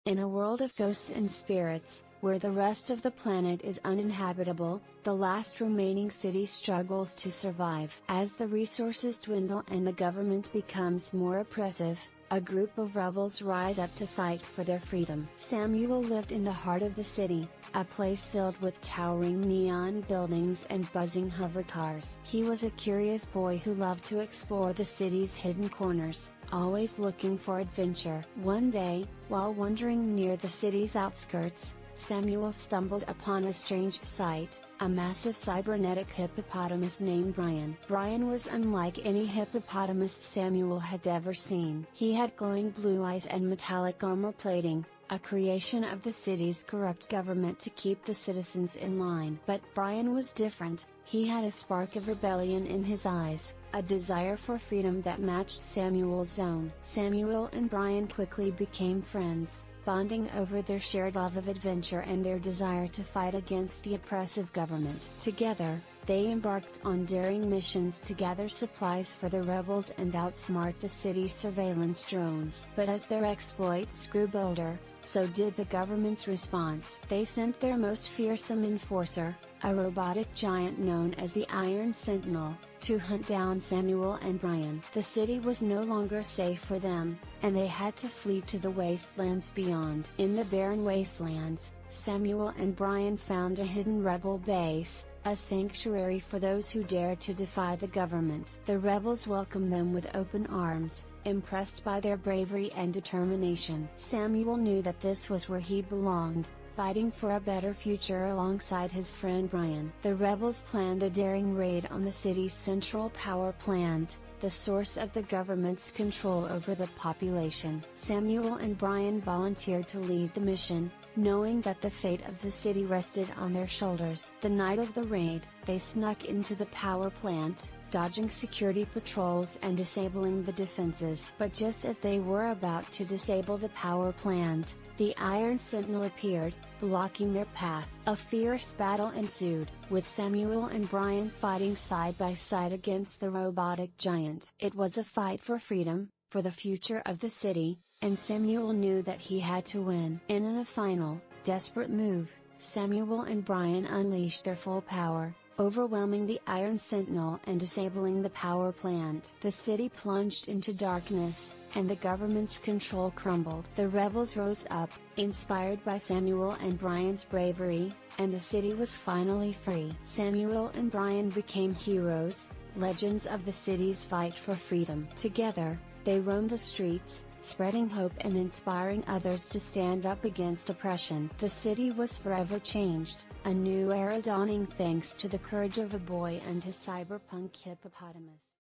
In a world of ghosts and spirits, where the rest of the planet is uninhabitable, the last remaining city struggles to survive. As the resources dwindle and the government becomes more oppressive, a group of rebels rise up to fight for their freedom. Samuel lived in the heart of the city, a place filled with towering neon buildings and buzzing hover cars. He was a curious boy who loved to explore the city's hidden corners, always looking for adventure. One day, while wandering near the city's outskirts, Samuel stumbled upon a strange sight, a massive cybernetic hippopotamus named Brian. Brian was unlike any hippopotamus Samuel had ever seen. He had glowing blue eyes and metallic armor plating, a creation of the city's corrupt government to keep the citizens in line. But Brian was different. He had a spark of rebellion in his eyes, a desire for freedom that matched Samuel's own. Samuel and Brian quickly became friends, bonding over their shared love of adventure and their desire to fight against the oppressive government. Together, they embarked on daring missions to gather supplies for the rebels and outsmart the city's surveillance drones. But as their exploits grew bolder, so did the government's response. They sent their most fearsome enforcer, a robotic giant known as the Iron Sentinel, to hunt down Samuel and Brian. The city was no longer safe for them, and they had to flee to the wastelands beyond. In the barren wastelands, Samuel and Brian found a hidden rebel base, a sanctuary for those who dared to defy the government. The rebels welcomed them with open arms, impressed by their bravery and determination. Samuel knew that this was where he belonged, fighting for a better future alongside his friend Brian. The rebels planned a daring raid on the city's central power plant, the source of the government's control over the population. Samuel and Brian volunteered to lead the mission, knowing that the fate of the city rested on their shoulders. The night of the raid, they snuck into the power plant, dodging security patrols and disabling the defenses. But just as they were about to disable the power plant, the Iron Sentinel appeared, blocking their path. A fierce battle ensued, with Samuel and Brian fighting side by side against the robotic giant. It was a fight for freedom, for the future of the city, and Samuel knew that he had to win. In a final, desperate move, Samuel and Brian unleashed their full power, overwhelming the Iron Sentinel and disabling the power plant. The city plunged into darkness, and the government's control crumbled. The rebels rose up, inspired by Samuel and Brian's bravery, and the city was finally free. Samuel and Brian became heroes, legends of the city's fight for freedom. Together, they roamed the streets, spreading hope and inspiring others to stand up against oppression. The city was forever changed, a new era dawning thanks to the courage of a boy and his cyberpunk hippopotamus.